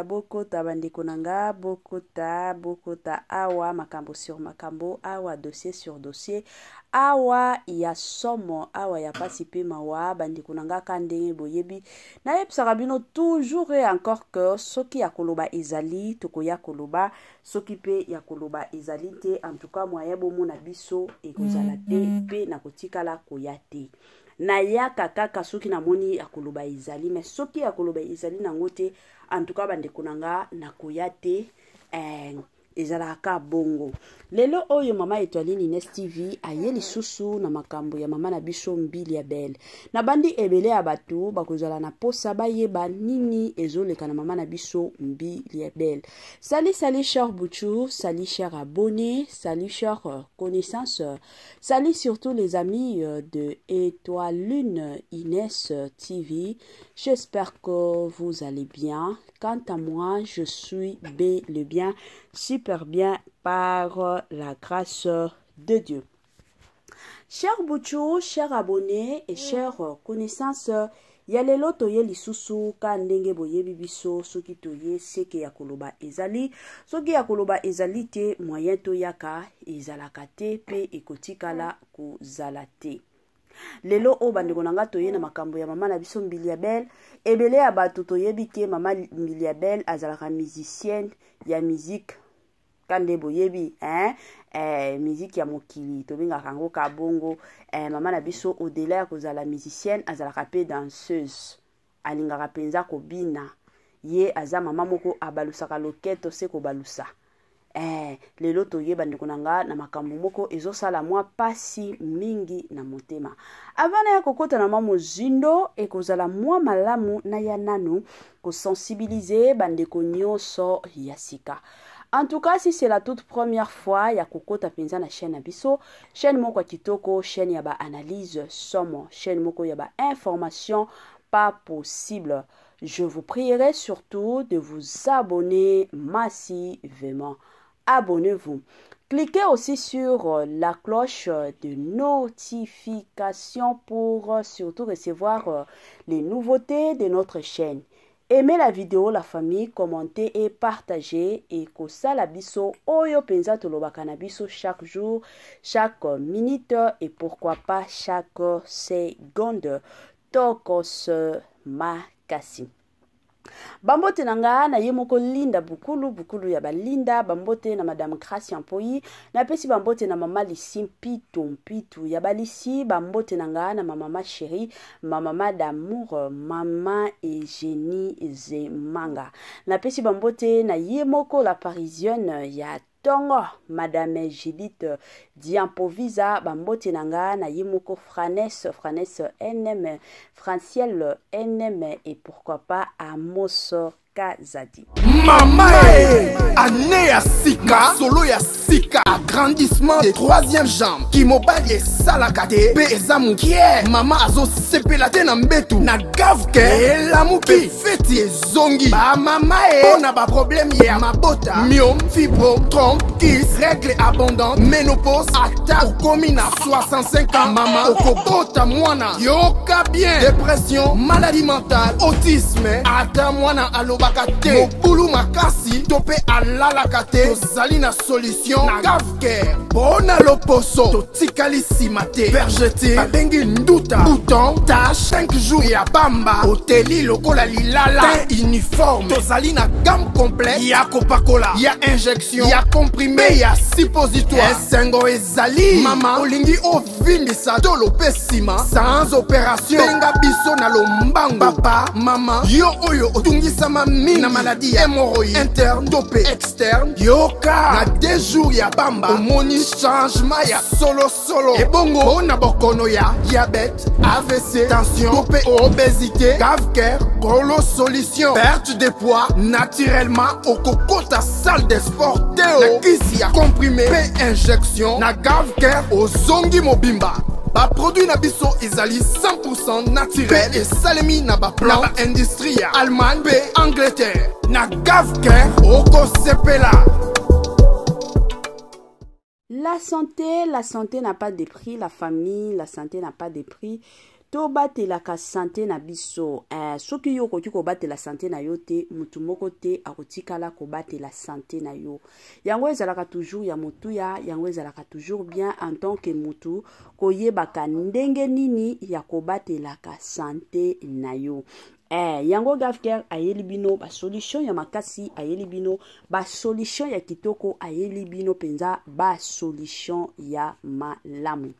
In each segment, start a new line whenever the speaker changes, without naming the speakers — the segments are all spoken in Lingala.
bokota bandeko nanga bokota awa makambo sur makambo awa dossier sur dossier awa ya somo awa ya pasi pe mawa bandeko nanga kandenge boyebi na yebisaka bino toujours et encore que soki ya koloba ezali tokoya koloba soki pe ya koloba ezali te en tout cas moyen bomona biso ekozala te pe na kotikala koya te na yaka kaka soki na moni akoloba ezali mais soki akoloba ezali nango te en tout cas bandeko nanga na koya te ezalaka bongo lelo oyo mama Etoiline Ines TV ayeli susu na makambo ya mama na biso mbili ya belle na bandi ebele ya batu bakozala na posa bayeba nini ezoleka na mama na biso mbili ya belle. Salut cher Bouchou, salut cher abonné, salut cher connaissance, salut surtout les amis de Etoiline Ines TV. J'espère que vous allez bien. Quant à moi, je suis bien, super bien par la grâce de Dieu. Chers Bouchou, chers abonnés et chers connaissances, yalelo toye lisusu ka ndenge boyebi biso soki toye seke ya koloba ezali soki ya koloba ezali te moyen toyaka ezalaka te pe ekotikala kozala te. Lelo o bandeko nanga toye na makambo ya mama na biso mbili ya belle ebele ya bato toyebi ke mama mbili ya belle azalaka musicienne ya musique kande boyebi musique ya mokili tobenga kango kabongo mama na biso au-delà ya kozala musicienne azalaka pe danseuse alingaka penza kobina ye aza mama moko abalusaka loketo se kobalusa lelo toyeba ndeko nanga na makambo moko ezosala mwa pasi mingi na motema avana ya kokota na mamo zindo ekozala mwa malamu na ya nanu ko sensibiliser bandeko nyonso ya sika. En tout cas, si c'est la toute première fois ya kokota penza na chaîne abiso, chaîne moko kitoko, chaîne ya ba analyse somo, chaîne moko ya ba information pas possible. Je vous prierai surtout de vous abonner massivement. Abonnez-vous. Cliquez aussi sur la cloche de notification pour surtout recevoir les nouveautés de notre chaîne. Aimez la vidéo, la famille, commentez et partagez. Et kosala biso oyo penza tolobaka na biso chaque jour, chaque minute et pourquoi pas chaque seconde. Tokos makasi. Bambote nanga na yemoko linda bukulu ya balinda bambote na madame Gracia Mpoi na pesi bambote na mama Lisi mpitu ya balisi bambote nanga na mama chérie mama d'amour mama Eugénie Zemanga na pesi bambote na yemoko la parisienne ya Tongo, madame Judith Diampovisa, bambote nanga na yemoko Franesse NM, Franciel NM et pourquoi pas Amos Kazadi.
Mama année ya sika, solo ya sika, agrandissement des troisième jambe, qui mobile salakate, pe ezamukie, mama azo sepelate na mbetu, na gavke, la muki, feti zongi, ba mama on a ba problème ya mabota, myome, fibro, trompe, kiss, règle abondante, ménopause, attaque, komina, 65 ans, mama, okobota mwana, yoka bien, dépression, maladie mentale, autisme, ata mwana alobakate, mokulu makasi, tope alalakate, tozali na solution, na gavke, bona loposo, totikali simate, vergete, babengi nduta, bouton, tache, 5 jours ya bamba, hoteli lokola lilala, teint uniforme, tozali na gamme complet, ya kopakola, ya injection, ya comprimé, ya suppositoire, esengo ezali, mama, olingi ovimbisa, tolo pesima, sans opération, benga biso na lombango, papa, mama, yo oyo, otungisama mingi, na maladie, hémorroïde, interne, topé, externe, yoka, na 2 jours ya bamba, omoni changement ya solo, ebongo, ona bokono ya, diabète, AVC, tension, topé, obésité, cave-cœur, golo solution, perte de poids, naturellement, okokota salle de sport, teo, na kisi ya comprimé, pe injection, na cave-cœur, ozongi mobimba. Ba produit na biso ezali 100% naturel et salemi na ba plan na ba industrie Allemagne pe Angleterre na gavker oko sepela.
La santé n'a pas de prix, la famille, la santé n'a pas de prix. to batelaka santé na biso soki yo koki ko batela santé na yo te mutu moko te akotikala ko batela santé na yo yango ezalaka toujours ya motuya yango ezalaka toujours bien en tant que mutu koyebaka ndenge nini ya ko batelaka santé na yo yango Gafker ayeli bino ba solution ya makasi ayeli bino ba solution ya kitoko ayeli bino penza ba solution ya malamu.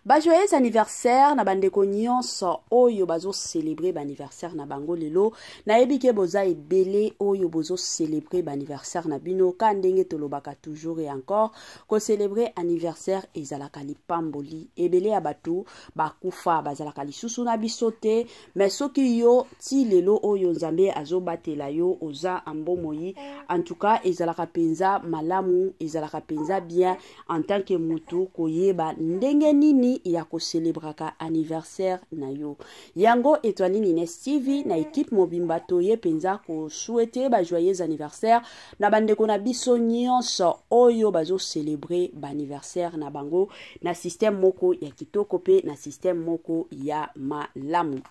Ba joyeux anniversaire na bandeko nyonso oyo bazo célébrer ba anniversaire na bango lelo na yebike boza ebele oyo bozo célébrer ba anniversaire na bino ka ndenge tolobaka toujours et encore ko célébrer anniversaire ezalaka lipamboli ebele ya batu bakufa bazalaka lisusu na bisote mais soki yo ti lelo oyo nzambe azobatela yo oza ambomoyi en tout cas ezalaka penza malamu ezalaka penza bien en tant que mutu koyeba ndenge nini ya ko célébraka anniversaire na yo yango Étoiline Ines TV na équipe mobimba toye penza ko souhaiter ba joyeux anniversaire na bandeko na biso nyonso oyo bazo célébrer ba anniversaire na bango na système moko ya kitoko pe na système moko ya malamu.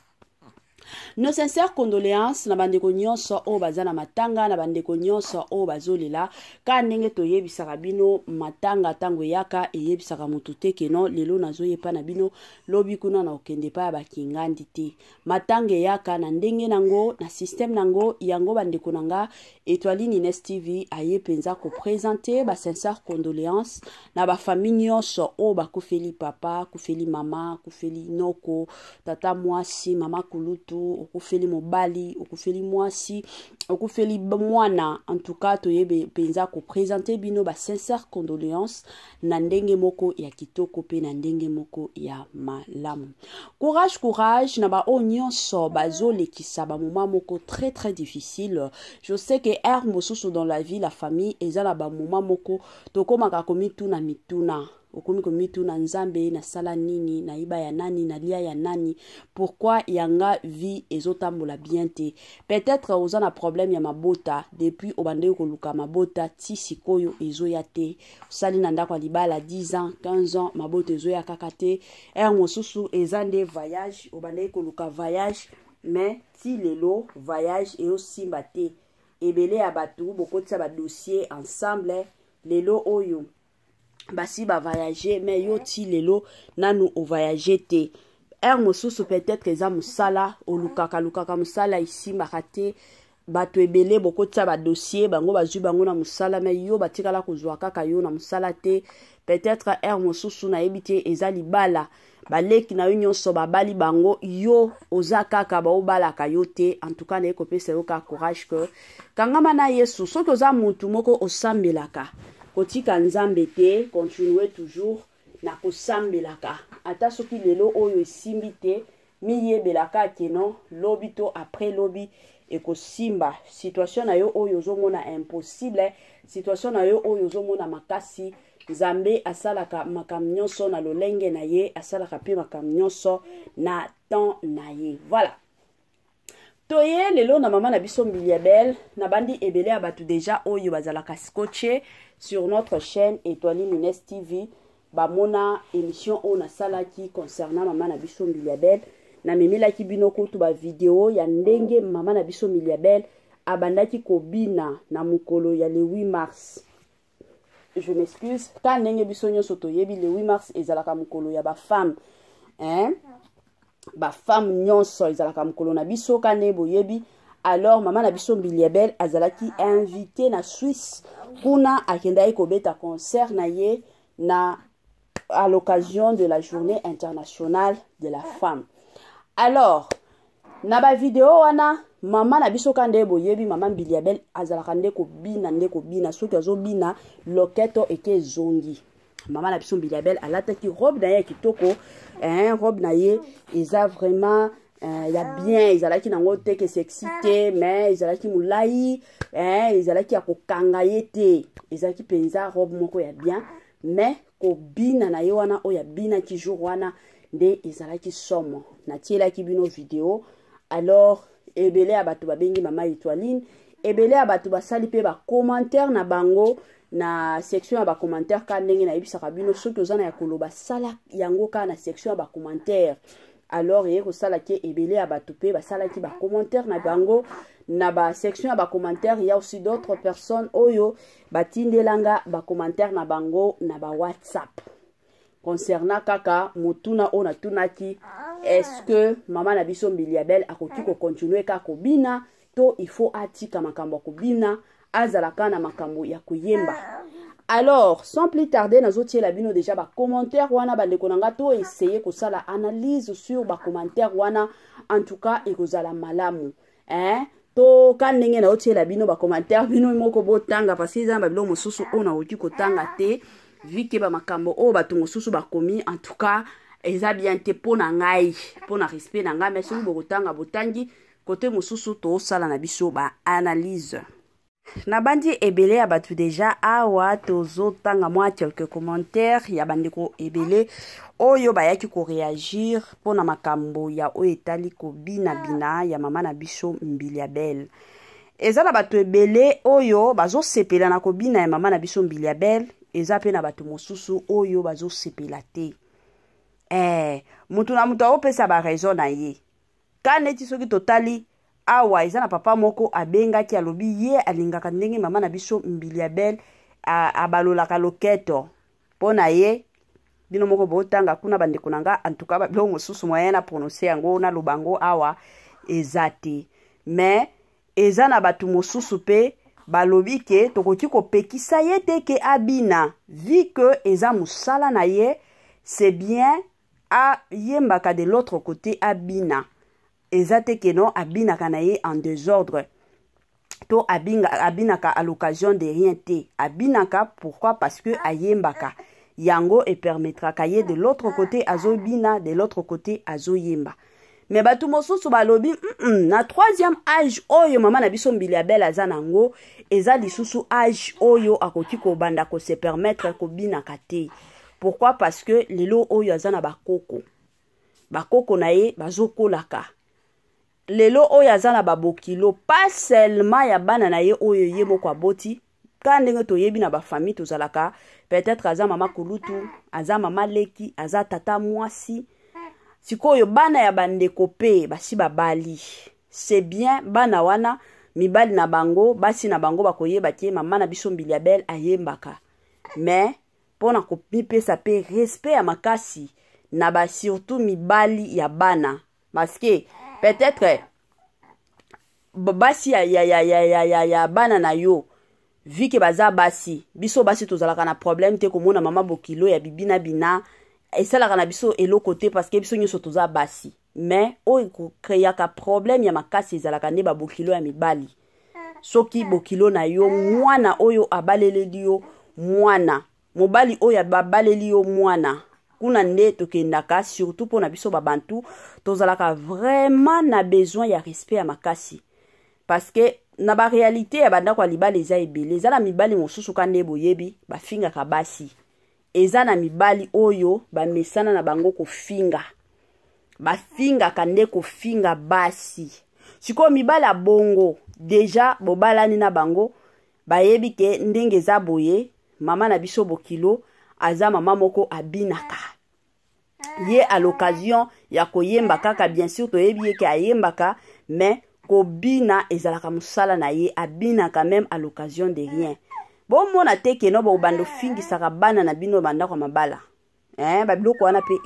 Nos sincères condoléances na bandeko nyonso o bazana matanga na bandeko nyonso o bazolela ka ndenge toyebisaka bino matanga tango yaka eyebisaka mutu te keno lelo nazoyepa na bino lobi kuna na okende pa bakingandi te matanga yaka na ndenge nango na système nango yango bandeko nanga Étoiline Ines TV aye penza ko présenter ba sincères condoléances na ba famille nyonso o bakufeli papa kufeli mama kufeli noko tata mwasi mama kulutu okufeli mobali okufeli mwasi okufeli mwana en tout cas toyebe penza ko présenter bino ba sincères condoléances na ndenge moko ya kitoko pe na ndenge moko ya malamu. Courage na ba nyonso bazolekisa ba moment moko très difficile. Je sais que er mosusu dans la vie la famille ezala ba moment moko tokomaka komituna mituna okomi komituna nzambe na sala nini na iba ya nani na lia ya nani pourquoi yanga vie ezotambola bien te peut-être ozana problème ya mabota depuis obande koluka mabota ti sikoyo ezoya te sali na ndako libala 10 ans 15 ans mabota ezoya kaka te mosusu ezande voyage obande koluka voyage mais ti lelo voyage eosimba te ebele ya batu bokotisa ba dossier ensemble lelo oyo basi ba voyager mais yo ti lelo nanu o voyager te mosusu peut-être eza musala olukaka musala ici makate bato ebele bokotisa ba dossier bango bazwi bango na musala mais yo batikala kozwa kaka yo na musala te peut-être mosusu na yebite eza libala baleki na yo nyonso babali bango yo oza kaka baobalaka yo te en tout cas na ekopesa yo ka courage que kangama na Yesu soki oza mutu moko osambelaka kotika nzambe te continuer toujours na kosambelaka ata soki lelo oyo esimbi te miyebelaka keno lobi to après lobi ekosimba situation na yo oyo ozomona impossible situation na yo oyo ozomona makasi nzambe asalaka makambo nyonso na lolenge na ye asalaka pe makambo nyonso na temps na ye. Voilà toye lelo na mama na biso Mbiliabel na bandi ebele ya batu déjà oyo bazalaka scotché sur notre chaîne Étoiline Ines TV bamona émission o na salaki concernant mama na biso Mbiliabel na memelaki bino kutu ba vidéo ya ndenge mama na biso Mbiliabel abandaki kobina na mukolo ya le 8 mars. Je m'excuse ka ndenge biso nyonso toyebi le 8 mars ezalaka mukolo ya ba femme ba femme nyonso ezalaka mukolo na biso ka ne boyebi. Alors mama na biso Mbiliabel azalaki invité na Suisse kuna akendai kobeta concert na ye na à l'occasion de la journée internationale de la femme. Alors na ba vidéo wana mama na biso kande boyebi mama Mbiliabel azalaka ndeko bina soki azobina loketo eke zongi. Mama na biso Mbiliabel alataki robe na ye kitoko robe na ye eza vraiment ya bien ezalaki nango te ke sexy te mais ezalaki mulai ezalaki ya kokanga ye te ezalaki penza robe moko ya bien mais ko bina na ye wana o ya bina ki jour wana nde ezalaki somo na tielaki bino video. Alors ebele ya bato babengi mama Étoiline ebele ya bato basali pe ba commentaire na bango na section ya ba commentaire ka ndenge na yebisaka bino soki ozana ya koloba sala yango ka na section ya ba commentaire alors ye kosalaki ebele ya bato pe basalaki ba commentaire na bango na ba section ya ba commentaire. Il y a aussi d'autres personnes oyo batindelanga ba commentaire na bango na ba WhatsApp concernant kaka mutuna ona tunaki est-ce que maman na biso Mbiliabel akoki ko continuer ka kobina to il faut atika makambo kobina azalaka na makambo ya kuyemba. Alors, sans plus tarder, nazotie la bino déjà ba commentaire wana ba ndekonanga to essayer ko sala analyse sur ba commentaire wana, en tout cas ekozala malamu. To kanenge na otie la bino ba commentaire bino moko botanga parce que zamba bilo mosusu ona oti ko tanga te vike ba makambo o ba tungosusu ba komi, en tout cas eza bien te pona ngai pona respect na ngai mais soki botanga botangi côté mosusu to sala na biso ba analyse. Na bandi ebele ya batu deja awa tozo tanga mwa quelques commentaires ya bandeko ebele oyo bayaki ko réagir pona makambo ya oyo etali ko bina ya mama na biso Mbiliabel. Eza na batu ebele oyo bazo sepela na ko bina ya mama na biso Mbiliabel, eza pe na batu mosusu oyo bazo sepela te. Mutu na mutu opesa ba raison na ye. Kaneti soki totali awa eza na papa moko abengaki alobi ye alingaka ndenge mama na biso Mbiliabel abalolaka loketo pona ye bino moko botanga kuna bandeko nanga, en tout cas ba bilongo susu moyen na prononcer yango na lobango awa ezate. Mais eza na batu mosusu pe balobi ke tokoki ko pekisa ye te ke abina vu que eza musala na ye, c'est bien a yembaka de l'autre côté abina. Ezate que non abinaka na ye en désordre. To abinaka à l'occasion de rien te. Abinaka pourquoi? Parce que ayembaka. Yango et permettra kaye de l'autre côté azo bina, de l'autre côté azo yemba. Mais batu mosusu balobi na troisième âge oyo mama na biso Mbiliabel azanango eza lisusu âge oyo akoki ko banda ko se permettre ko binaka te. Pourquoi? Parce que lelo oyo azana bakoko. Bakoko na ye bazokolaka. Lelo oyo azana babokilo pas seulement ya bana na ye oyo ye moko aboti kandenge toyebi na ba famille tozalaka peut-être aza mama kulutu, aza mama leki, aza tata mwasi. Sikoyo bana ya bandeko pe basi babali. C'est bien bana wana mibali na bango basi na bango bakoyeba ke mama na biso Mbiliabel ayembaka. Mais pona ko mipesa pe respect ya makasi na ba surtout mibali ya bana parce que peut-être basi ya bana na yo vu que baza basi biso basi tozalaka na problème te komona mama bokilo ya bibina bina esalaka na biso elo côté parce que biso nyoso toza basi. Mais oyo ko créaka problème ya makasi ezalaka ne ba bokilo ya mibali. Soki bokilo na yo mwana oyo abaleleli yo mwana mobali oyo abaleli yo mwana kuna nde tokendaka surtout pour na biso babantu tozalaka vraiment na besoin ya respect ya makasi parce que na ba réalité ya banda kwa libali eza ebele eza na mibali mosusu kande boyebi bafingaka basi eza na mibali oyo bamesana na bango kofinga bafingaka nde kofinga basi siko mibali ya bongo deja bobalani na bango bayebi ke ndenge eza boye mama na biso bokilo aza mama moko abinaka ye à l'occasion ya koyemba kaka bien sûr toyebi ye ke ayembaka mais kobina ezalaka musala na ye abina quand même à l'occasion de rien. Bon mona teke no bo bando fingi saka bana na bino banda kwa mabala. Babiloko wana pe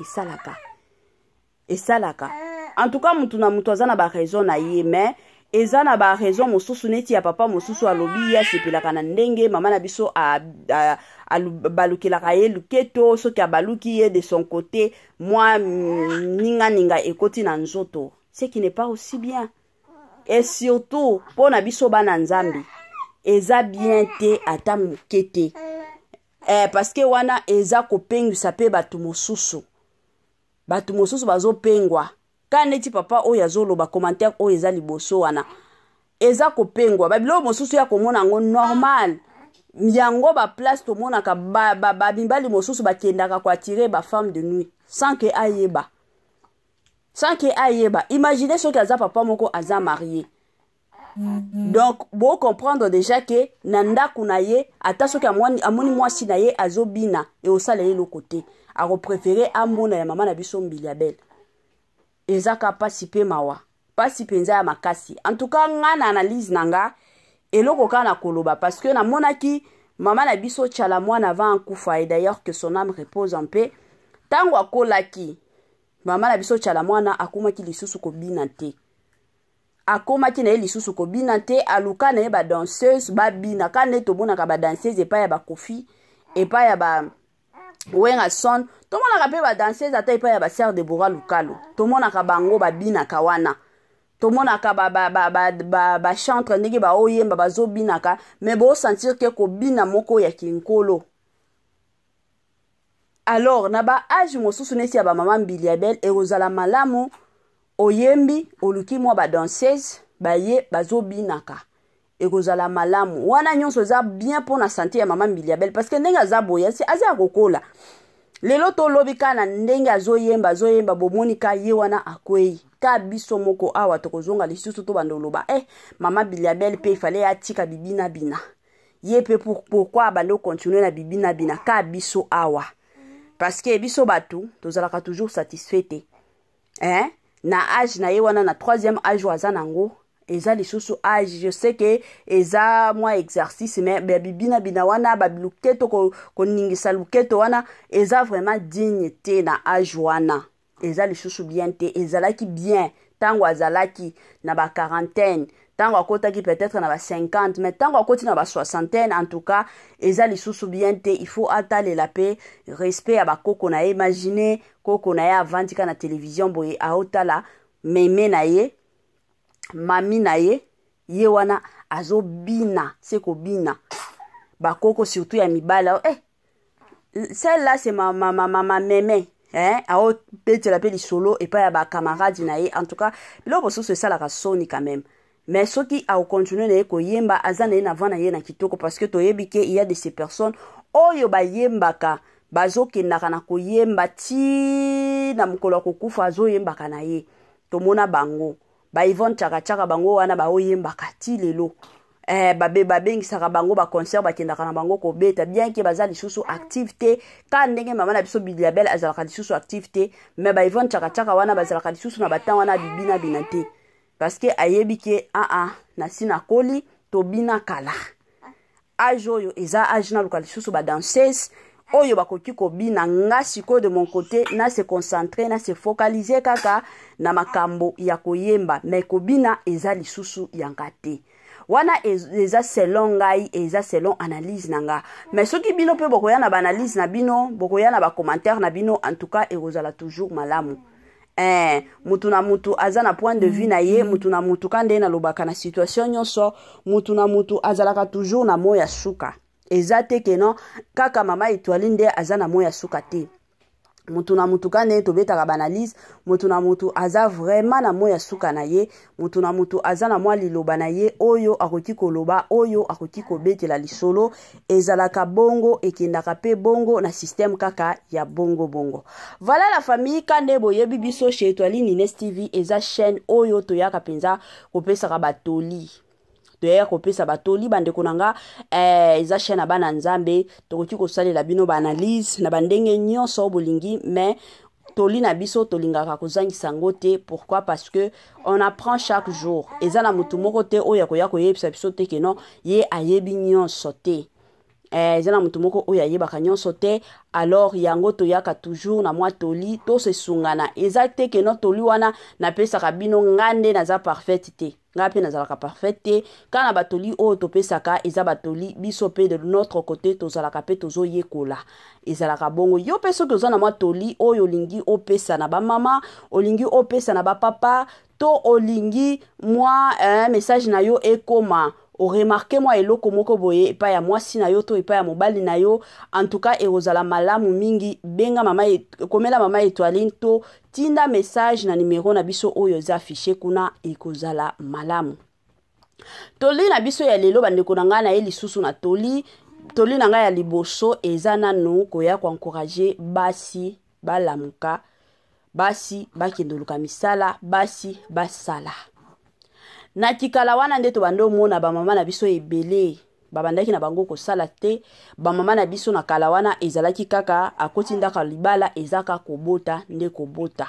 esalaka. En tout cas mutu na mutu azana ba raison na ye mais ezana ba raison mosusu neti ya papa mosusu alobi ya sepelaka na ndenge mama na biso balukela kaye luketo soki abaluki ye de son côté moi ninga ekoti na nzoto, ce qui n'est pas aussi bien. Et surtout pour na biso bana nzambi eza bien te ata mukete parce que wana eza kopengisa pe batu mosusu bazo pengwa kaneti papa oyo azoloba commentaire oyo eza liboso wana eza kopengwa babilo mosusu ya komona ngo normal yango ba place to mona ka ba bimbali mosusu bakendaka kwa tirer ba femme de nuit sans que ayeba. Imaginez ce qu'aza papa moko aza marié. Donc, bon comprendre déjà que nanda kunaye ata soki amoni mwasi na ye azobina et osala ye le côté. A préféré amona ya mama na biso Mbiliabel. ezaka pasi pe mawa pasi penza ya makasi en tout cas nga na analyse nanga eloko kana koloba parce que na monaki mama na biso tchala mwana avant kufa et d'ailleurs que son âme repose en paix tango akolaki mama na biso tchala mwana akomaki lisusu kobina te akomaki na ye lisusu kobina te aluka na ye ba danseuse babina kana tobonaka ba danseuse epa ya ba Kofi epa ya ba Wenga Son tomonaka pe ba danseuse ata epa ya ba Sœur Deborah Lukalo tomonaka bango babinaka wana tomonaka ba chantre ndenge ba oyemba bazobinaka mais bo sentir que kobina moko ya kinkolo. Alors na ba âge mosusu nesi ya ba mama Mbiliabel erozala malamu oyembi oluki mwa ba danseuse baye bazobinaka ekozala malamu wana nyonso za bien pour na santé ya mama Mbiliabel parce que ndenge za boya si aza kokola lelo to lobi kana ndenge azoyemba bomonika ye wana akwei ka biso moko awa tokozonga lisusu to bandoloba mama Mbiliabel pe fallait atika bibina bina ye pe pourquoi bando continuer na bibina bina ka biso awa parce que biso batu tozalaka toujours satisfait na âge na ye wana na 3e âge waza nango eza lisusu âge je sais que eza moi exercice mais bibina bina wana babiluketo ko ningisa luketo wana eza vraiment digne te na âge wana eza lisusu bien te ezalaki bien tango azalaki na ba quarantaine tango akotaki peut-être na ba 50 mais tango akoti na ba 60 en tout cas eza lisusu bien te il faut atale la paix respect à ba koko na imaginer koko na ya avantika na télévision boye aotala meme na ye mami na ye ye wana azobina seko bina bakoko surtout ya mibala celle-là c'est ma mémé ao petela pe lisolo et pas ya ba camarade na ye en tout cas biloko so ça la soni quand même mais soki a continuer na ye koyemba azana ye na vana ye na kitoko parce que toyebi ke il y a de ces personnes oyo bayembaka bazokendaka na koyemba ti na mokolo kokufa azoyembaka na ye tomona bango ba Yvonne Chaka bango wana ba oyembaka ti lelo babengisaka bango ba concert bakendaka na bango kobeta bien ke bazali lisusu activité ka ndenge mama na biso Mbiliabel azalaka lisusu activité mais ba Yvonne Chaka wana bazalaka lisusu na batan wana bibina binante parce que ayebi ke na sina koli tobina kala âge oyo eza âge na luka lisusu ba danseuse oyo bakoki kobina nga siko de mon côté na se concentrer na se focaliser kaka na makambo ya koyemba mais kobina eza lisusu yanga te wana eza selon ngai eza selon analyse nanga mais soki bino pe bokoya na ba analyse na bino bokoya na ba commentaire na bino en tout cas ekozala toujours malamu mutu na mutu aza na point de vue na ye mutu na mutu kande na lobaka na situation nyonso mutu na mutu azalaka toujours na moya suka eza te ke non kaka mama Étoile nde aza na moya suka te mutu na mutu kande tobetaka banalise mutu na mutu aza vraiment na moya suka na ye mutu na mutu aza na mwa liloba na ye oyo akoki koloba oyo akoki kobetela lisolo ezalaka bongo ekendaka pe bongo na système kaka ya bongo voilà la famille kande boyebi biso chez Étoile Nines TV eza chaîne oyo toyaka penza kopesaka batoli toya kopesa batoli bandeko nanga eza chaîne bana nzambe tokoki kosalela bino ba analyse na bandenge nyonso bolingi mais toli na biso tolingaka kozangisa ngo te pourquoi parce que on apprend chaque jour eza na mutu moko te oyo akoya koyebisa biso te ke non ye ayebi nyonso te eza na mutu moko oyo ayebaka nyonso te alors yango toyaka toujours na mwa toli to se sungana eza te ke non toli wana na pesaka bino ngande naza parfaite te nga pe nazalaka parfaite te kana batoli oyo topesaka eza batoli biso pe de notre côté tozalaka pe tozoyekola ezalaka bongo yo pe soki oza na mwa toli oyo olingi opesa na bamama olingi opesa na bapapa to olingi mwa message na yo ekoma o remarqué moi eloko moko boye epa ya mwasi na yo to epa ya mobali na yo en tout cas ekozala malamu mingi benga mama komela mama Étoile to tinda message na numéro na biso oyo eza affiché kuna ekozala malamu toli na biso ya lelo bandeko na nga na ye lisusu na toli na nga ya liboso eza nanu koya ko encourager basi balamuka basi bakendoluka misala basi basala na tikala wana nde to bando mona ba mama na biso ebele babandaki na bango kosala te ba mama na biso na kala wana ezalaki kaka akotindaka libala ezaka kobota nde kobota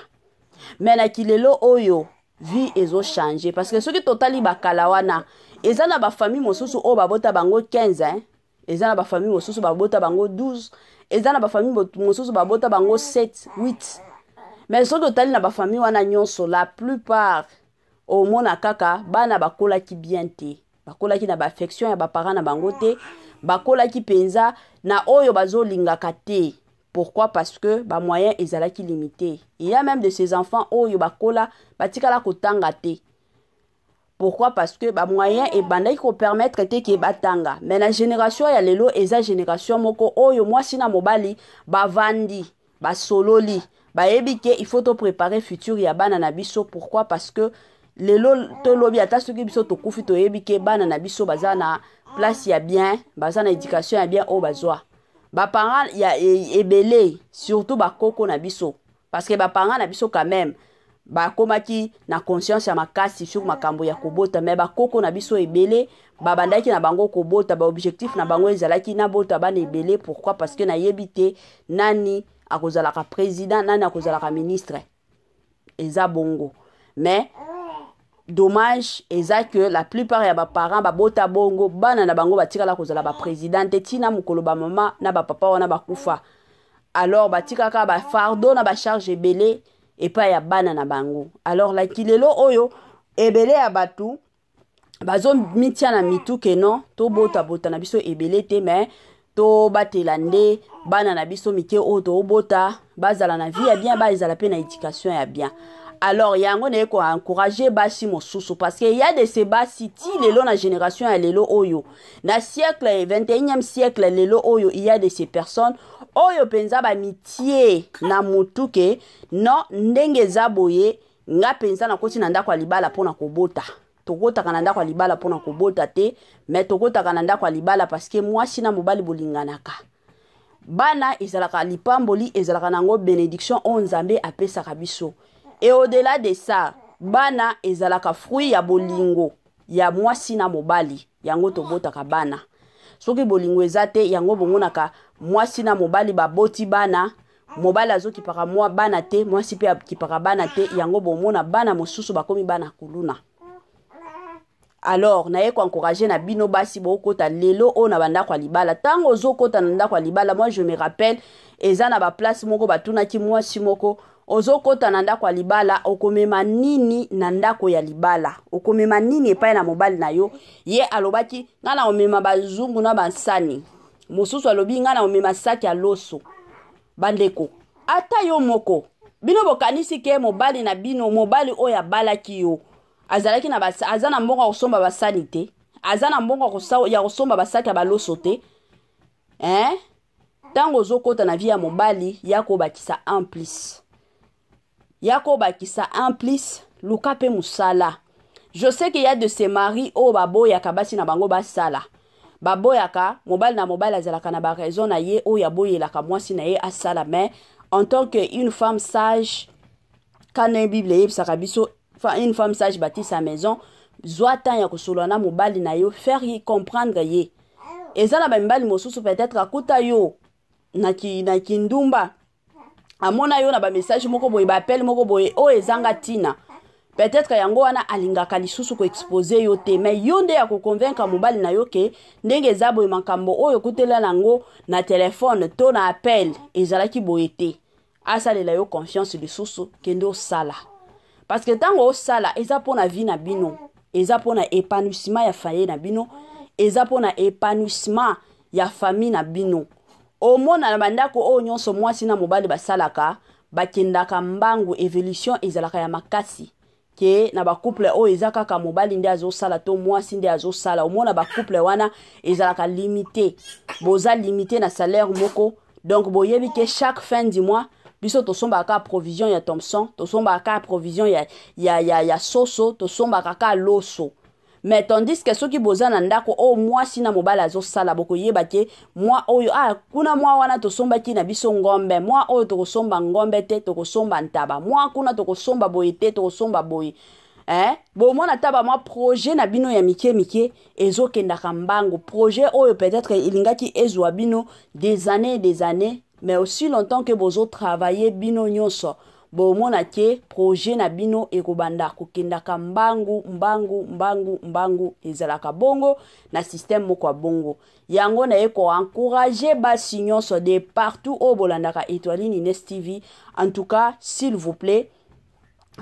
mais na kilelo oyo vie ezo changer parce que soki totali bakala wana eza na ba famille mosusu o babota bango 15 hein eza na ba famille mosusu babota bango 12 eza na ba famille mosusu babota bango 7 8 mais soki totali na ba famille wana nyonso la plupart au mona kaka bana bakola ki bien te bakola ki na ba affection ya ba parents na bango te bakola ki penza na oyo bazo lingaka te. Pourquoi? Parce que ba moyen ezalaki limité. Il y a même de ces enfants oyo bakola batikala kotanga te. Pourquoi? Parce que ba moyen e bandaki ko permettre te ke batanga. Mais la génération ya lelo eza génération moko oyo mwasi na mobali bavandi, ba sololi, ba ebike il faut to préparer futur ya bana na biso. Pourquoi? Parce que lelo to lobi ata soki biso to kufi to ebike bana na biso baza na place ya bien, baza na éducation ya bien o bazwa. Ba parents ya ebele surtout ba koko na biso parce que ba parents na biso quand même ba komaki na conscience ya makasi sur makambo ya kobota mais ba koko na biso ebele ba bandaki na bango kobota ba objectif na bango ezalaki na bota bana ebele. Pourquoi? Parce que na yebite nani akozalaka président nani akozalaka ministre eza bongo mais dommage eza que la plupart ya ba parents ba bota bongo bana na bango batikala kozala ba présidente tina mukolo ba mama na ba papa wana bakufa alors batikaka ba fardeau na ba charge ebele et pas ya bana na bango. Alors la kilelo oyo ebele ya batu bazo mitia na mitu ke non to bota na biso ebele te mais to batela nde bana na biso mike o to bota bazala na vie ya bien bazala pe na éducation ya bien. Alors yango ne ko encourager basi mosusu parce que il y a de ces basi ti lelo na génération ya lelo oyo na siècle 21e siècle lelo oyo il y a de ces personnes oyo penza ba mitie na mutuke no ndenge zaboye nga penza na koti na ndako libala pona kobota tokota kananda kwa libala pona kobota te mais tokota kananda kwa libala parce que moi sina mobali bolinganaka bana ezalaka lipamboli ezalaka nango bénédiction on nzambe apesa kabiso. Et au-delà de ça, bana ezalaka fruit ya bolingo ya mwasi na mobali yango tobotaka bana. Soki bolingo ezate yango bongonaka mwasi na mobali baboti bana mobali azoki para mwa bana te mwasi pe kipaka bana te yango bomona bana mosusu bakomi bana kuluna. Alors na yeko encourager na bino basi bokota lelo o na banda kwa libala tango zokota na ndako kwa libala. Moi je me rappelle eza na ba place moko batuna ki mwasi moko ozokota na ndako ya libala okomema nini na ndako ya libala okomema nini epai na mobali na yo ye alobaki ngana omema bazungu na bansani mosusu alobi ngana omema saki ya loso bandeko ata yo moko bino bokanisi ke mobali na bino mobali oya balaki yo azalaki na azana mbongo kosomba basani te azana mbongo ya kosomba basaki ya baloso te tango ozokota na vie ya mobali yako bakisa en plus yako bakisa en plus luka pe musala. Je sais qu'il y a de ces maris o baboya kabasi na bango basala baboyaka mobali na mobali azalaka na ba raison na ye o ya boyelaka mwasi na ye asala mais en tant que une femme sage quand la Bible yebisaka biso une femme sage bâtit sa maison zwa temps ya kosolana mobali na yo faire y comprendre ye ezala ba mbali mosusu peut-être akuta yo na kindumba amona yo na ba message moko boye ba appel moko boye o ezanga tina peut-être yango wana alingaka lisusu ko exposer yo te mais yo nde ya ko convaincre mobali na yo ke ndenge za boye makambo oyo kutela nango na téléphone to na appel ezalaki boye te asalela yo confiance lisusu kendo sala parce que tango o sala eza pona vie na bino eza pona épanouissement ya foyer na bino eza pona épanouissement ya famille na bino. Omona na bandako o nyonso mwasi na mobali basalaka bakendaka mbangu evolution ezalaka ya makasi ke na ba couple o ezaka ka mobali ndi azosala to mwasi ndi azosala omona ba couple wana ezalaka limité boza limité na salaire moko donc boyebi ke chaque fin du mois biso tosomba ka provision ya Thompson tosomba ka provision ya soso tosomba ka loso. Mais tandis que ceux qui boza na ndako o mwasi na mobali azosala boko yeba ke mwa oyo kuna mwa wana tosomba ki na biso ngombe mwa oyo tokosomba ngombe te tokosomba ntaba mwa kuna tokosomba boye te tokosomba boye bo mona taba mwa projet na bino ya mike ezokendaka mbango projet oyo peut-être ilingaki ezwa bino des années mais aussi longtemps que bozo travailler bino nyonso bomona ke projet na bino ekobanda kokendaka mbangu ezalaka bongo na système moko ya bongo yango na eko encourager basi nyonso de partout au bolandaka Étoile Ines TV. En tout cas, s'il vous plaît,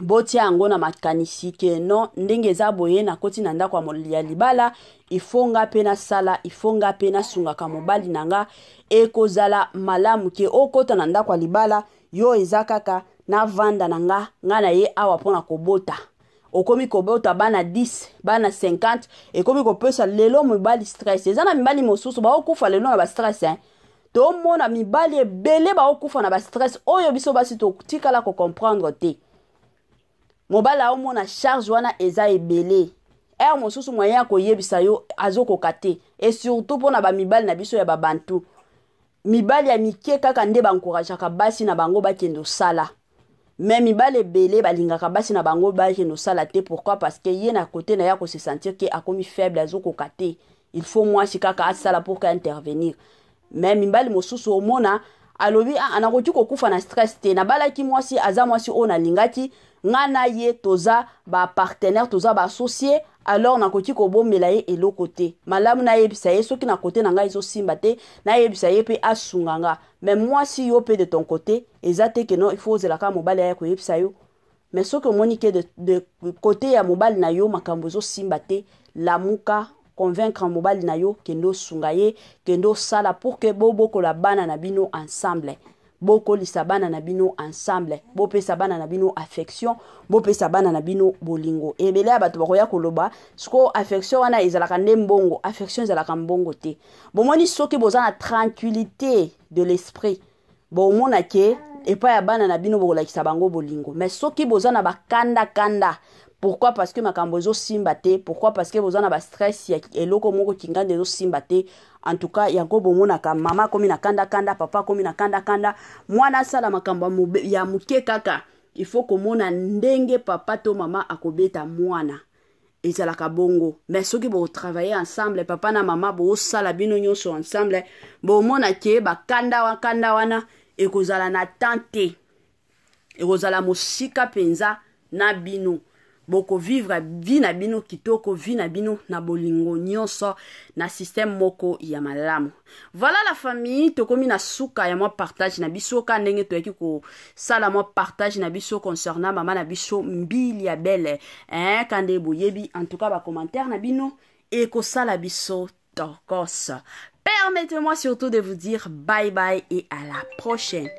botia yango na makanisi ke non ndenge eza boye na koti na ndako ya libala ifonga pe na sala ifonga pe na sungaka mobali nanga ekozala malamu ke okota na ndako ya libala yo eza kaka na vanda nanga na ye awa pona kobota okomi kobota bana 10 bana 50 ekomi kopesa lelo mobali stress eza na mibali mosusu ba okufa lelo na ba stress to mona mibali ebele ba okufa na ba stress oyo biso basi to tikala ko comprendre te mobala omona charge wana eza ebele mosusu moyen ko yebisa yo azoko kate et surtout pona ba mibali na biso ya babantu mibali ya mike kaka nde ba encourageaka basi na bango bakendo sala mais mibali ebele balingaka basi na bango bakendo sala te. Pourquoi? Parce que ye na côté na ya ko se sentir que akomi faible azoko kate il faut moi si kaka asala pour ka intervenir. Mais mibali mosusu omona alobi anakoti kokufa na stress te na balaki mwasi aza mwasi ona lingaki ngana ye toza ba partenaire toza ba associé alors nakoti kobombela ye eloko te malamu na yebisa ye soki na côté na ngai zo simba te na yebisa ye pe asunganga. Mais mwasi yo pe de ton côté ezate que non il faut zelaka mobali ya ko yebisa yo mais soki omoni ke de côté ya mobali na yo makambo zo simba te lamuka convaincre mobali na yo kendo sunga ye kendo sala pour que boko la bana na bino ensemble boko lisabana na bino ensemble bope sabana na bino affection bope sabana na bino bolingo ebele abato bakoya koloba sko affection wana ezalaka nde mbongo affection ezalaka mbongo te bomoni soki boza na tranquillité de l'esprit bomona ke epa ya bana na bino bokolakisa bango bolingo mais soki boza na bakanda kanda. Pourquoi? Parce que makambo zo simbate. Pourquoi? Parce que vous en avez stress ya eloko moko kingande zo simbate. En tout cas, yango bomona ka mama komi na kanda kanda, papa komi na kanda kanda. Mwana sala makambo ya muke kaka. Il faut que mona ndenge papa to mama akobeta mwana. Ezalaka bongo. Mais soki bo travailler ensemble, papa na mama bo sala bino nyonso ensemble, bomona ke ba kanda wana ekozala na tante. Ekozala mosika penza na bino. Boko vivre vie na bino kitoko vie na bino na bolingo nyonso na système moko ya malamu. Voilà la famille tokomi na suka ya moi partage na biso ka ndenge toyaki ko sala moi partage na biso concernant mama na biso mbili ya belle kande boyebi en tout cas ba commentaire na bino et ko sala biso tokos. Permettez-moi surtout de vous dire bye bye et à la prochaine.